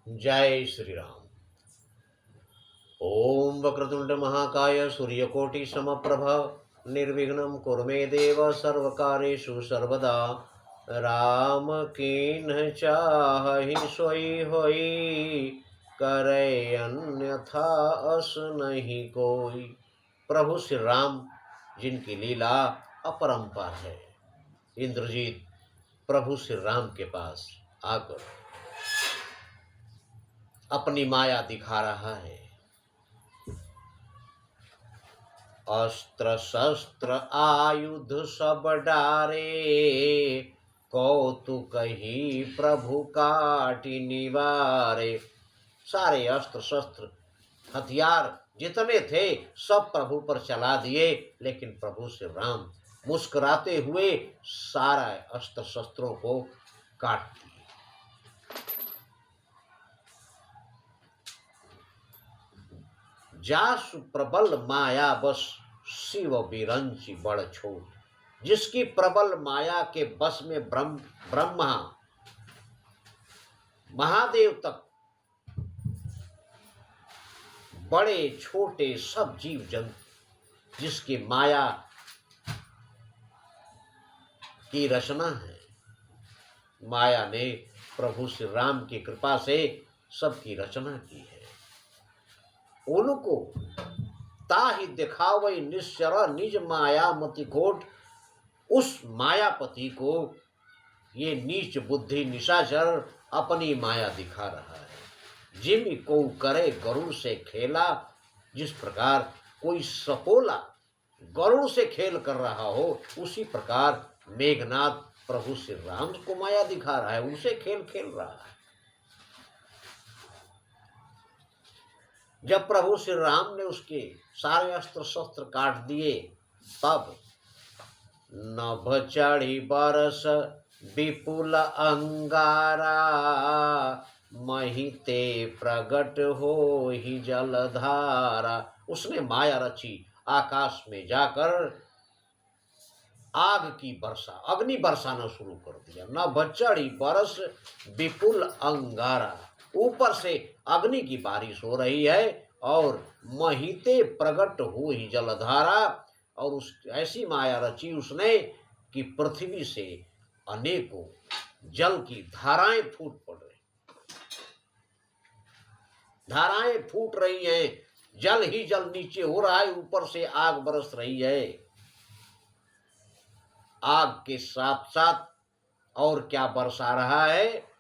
जय श्री राम। ओम वक्रतुंड महाकाय सूर्यकोटि समप्रभ निर्विघ्नं कुरु मे देव सर्वकार्येषु सर्वदा। राम कीन्ह चाहि सोई होई, करे अन्यथा अस नहीं कोई। प्रभु श्री राम जिनकी लीला अपरंपार है, इंद्रजीत प्रभु श्री राम के पास आकर अपनी माया दिखा रहा है। अस्त्र शस्त्र आयुध सब डारे, कौतुक ही प्रभु काटि निवारे। सारे अस्त्र शस्त्र हथियार जितने थे सब प्रभु पर चला दिए, लेकिन प्रभु श्री राम मुस्कुराते हुए सारा अस्त्र शस्त्रों को काट दिए। जासु प्रबल माया बस शिव बिरंची बड़ छोट। जिसकी प्रबल माया के बस में ब्रह्मा महादेव तक, बड़े छोटे सब जीव जंतु जिसकी माया की रचना है। माया ने प्रभु श्री राम की कृपा से सबकी रचना की है। उनको ताहि दिखावै निश्चर निज माया मति कोट। उस मायापति को ये नीच बुद्धि निशाचर अपनी माया दिखा रहा है। जिम को करे गरुड़ से खेला, जिस प्रकार कोई सपोला गरुड़ से खेल कर रहा हो, उसी प्रकार मेघनाथ प्रभु श्री राम को माया दिखा रहा है, उनसे खेल खेल रहा है। जब प्रभु श्री राम ने उसके सारे अस्त्र शस्त्र काट दिए, तब नभ चढ़ी बरस विपुल अंगारा, महिते प्रगट हो ही जलधारा। उसने माया रची, आकाश में जाकर आग की वर्षा, अग्नि बरसाना शुरू कर दिया। नभ चढ़ी बरस विपुल अंगारा, ऊपर से अग्नि की बारिश हो रही है और महिते प्रगट हो ही जलधारा। और उस ऐसी माया रची उसने कि पृथ्वी से अनेकों जल की धाराएं फूट पड़ रही, धाराएं फूट रही हैं, जल ही जल नीचे हो रहा है, ऊपर से आग बरस रही है। आग के साथ साथ और क्या बरसा रहा है?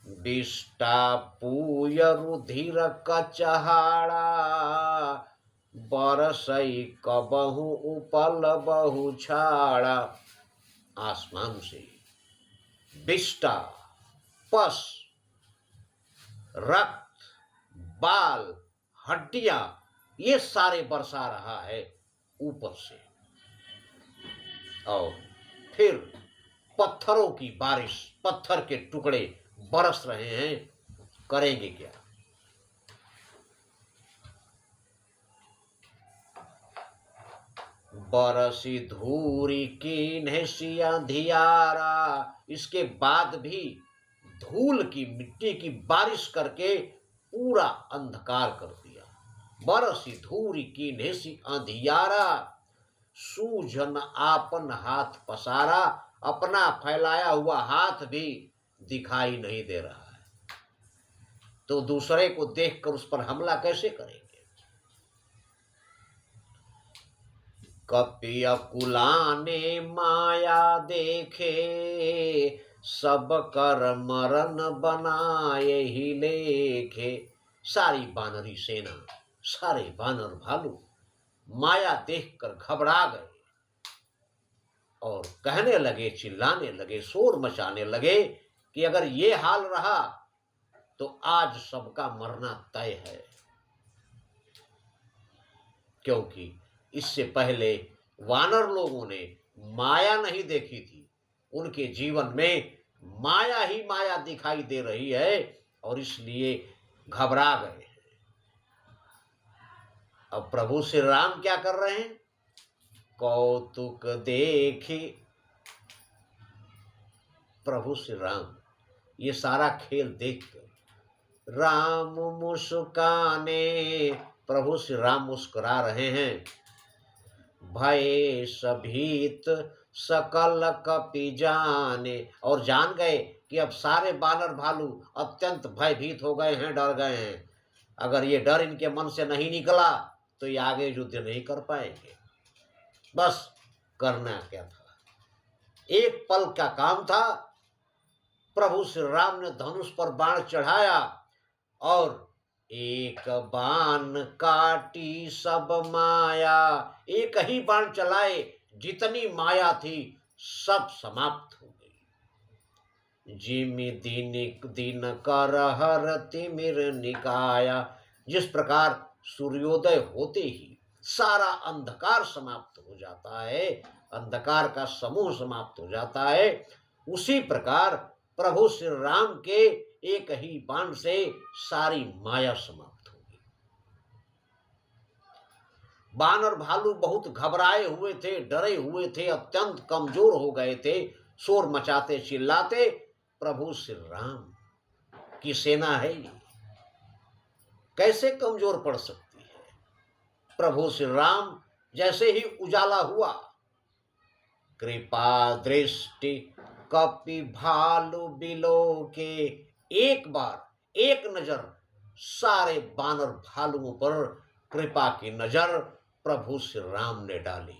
विष्टा पूय रुधिर कचहाड़ा, बरसई कबहू उपल बहु छाड़ा। आसमान से विष्टा, पस, रक्त, बाल, हड्डियां, ये सारे बरसा रहा है ऊपर से। और फिर पत्थरों की बारिश, पत्थर के टुकड़े बरस रहे हैं। करेंगे क्या? बरसी धूरी कीन्हे सिया धियारा। इसके बाद भी धूल की, मिट्टी की बारिश करके पूरा अंधकार कर दिया। बरसी धूरी कीन्हे सी अंधियारा, सूझन आपन हाथ पसारा। अपना फैलाया हुआ हाथ भी दिखाई नहीं दे रहा है, तो दूसरे को देखकर उस पर हमला कैसे करेंगे? कपि अकुलाने माया देखे, सब कर मरण बनाए ही लेखे। सारी बानरी सेना, सारे बानर भालू माया देखकर घबरा गए और कहने लगे, चिल्लाने लगे, शोर मचाने लगे कि अगर ये हाल रहा तो आज सबका मरना तय है। क्योंकि इससे पहले वानर लोगों ने माया नहीं देखी थी, उनके जीवन में माया ही माया दिखाई दे रही है और इसलिए घबरा गए। अब प्रभु श्री राम क्या कर रहे हैं? कौतुक देखे प्रभु श्री राम ये सारा खेल देखकर राम मुस्काने, प्रभु श्री राम मुस्कुरा रहे हैं। भय सभीत सकल कपि जाने, और जान गए कि अब सारे बानर भालू अत्यंत भयभीत हो गए हैं, डर गए हैं। अगर ये डर इनके मन से नहीं निकला तो ये आगे युद्ध नहीं कर पाएंगे। बस करना क्या था, एक पल का काम था। प्रभु श्री राम ने धनुष पर बाण चढ़ाया और एक बाण काटी सब माया, एक ही बाण चलाए, जितनी माया थी सब समाप्त हो गई। जिमि दिन कर हर तिमिर निकाया, जिस प्रकार सूर्योदय होते ही सारा अंधकार समाप्त हो जाता है, अंधकार का समूह समाप्त हो जाता है, उसी प्रकार प्रभु श्री राम के एक ही बाण से सारी माया समाप्त हो गई। बानर भालू बहुत घबराए हुए थे, डरे हुए थे, अत्यंत कमजोर हो गए थे, शोर मचाते चिल्लाते। प्रभु श्री राम की सेना है ये, कैसे कमजोर पड़ सकती है। प्रभु श्री राम जैसे ही उजाला हुआ, कृपा दृष्टि कपि भालू बिलो के, एक बार एक नजर सारे बानर भालुओं पर कृपा की नजर प्रभु श्री राम ने डाली।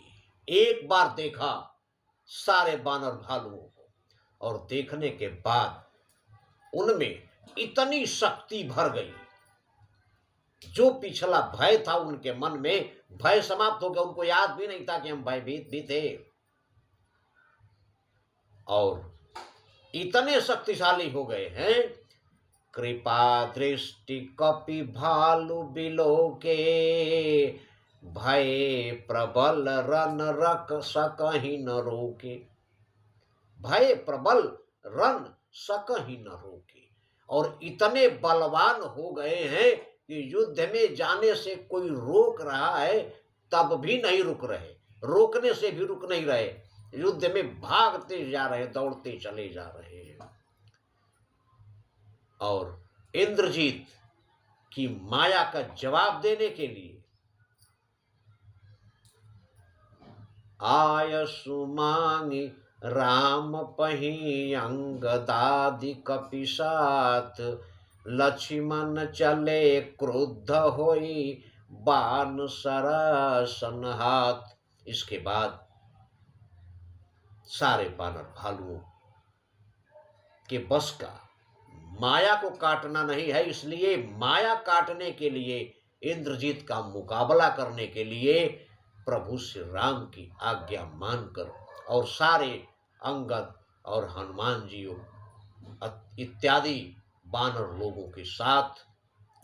एक बार देखा सारे बानर भालुओं को, और देखने के बाद उनमें इतनी शक्ति भर गई, जो पिछला भय था उनके मन में, भय समाप्त हो गया। उनको याद भी नहीं था कि हम भयभीत भी थे, और इतने शक्तिशाली हो गए हैं। कृपा दृष्टि कपि भालू बिलो के, भय प्रबल रन रख सकहि न रोके, भय प्रबल रन सकहि न रोके, और इतने बलवान हो गए हैं कि युद्ध में जाने से कोई रोक रहा है तब भी नहीं रुक रहे, रोकने से भी रुक नहीं रहे, युद्ध में भागते जा रहे, दौड़ते चले जा रहे हैं। और इंद्रजीत की माया का जवाब देने के लिए आय सुमांगी राम पही अंगदादि कपिसात, लक्ष्मण चले क्रुद्ध होई बाण सरसन हाथ। इसके बाद सारे बानर भालुओं के बस का माया को काटना नहीं है, इसलिए माया काटने के लिए, इंद्रजीत का मुकाबला करने के लिए प्रभु श्री राम की आज्ञा मानकर, और सारे अंगद और हनुमान जी इत्यादि बानर लोगों के साथ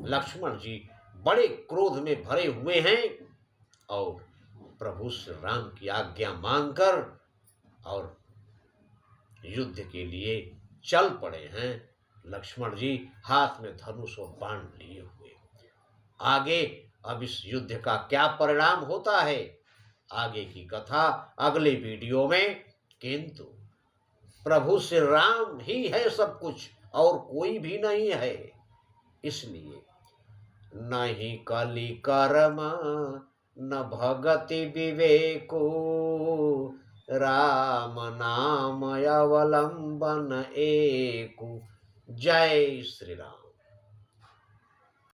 लक्ष्मण जी बड़े क्रोध में भरे हुए हैं, और प्रभु श्री राम की आज्ञा मानकर और युद्ध के लिए चल पड़े हैं। लक्ष्मण जी हाथ में धनुष और बाण लिए हुए। आगे अब इस युद्ध का क्या परिणाम होता है, आगे की कथा अगले वीडियो में। किंतु प्रभु श्री राम ही है सब कुछ, और कोई भी नहीं है, इसलिए नहीं कलि कर्म न भगति विवेको, राम नाम अवलंबन एको। जय श्री राम।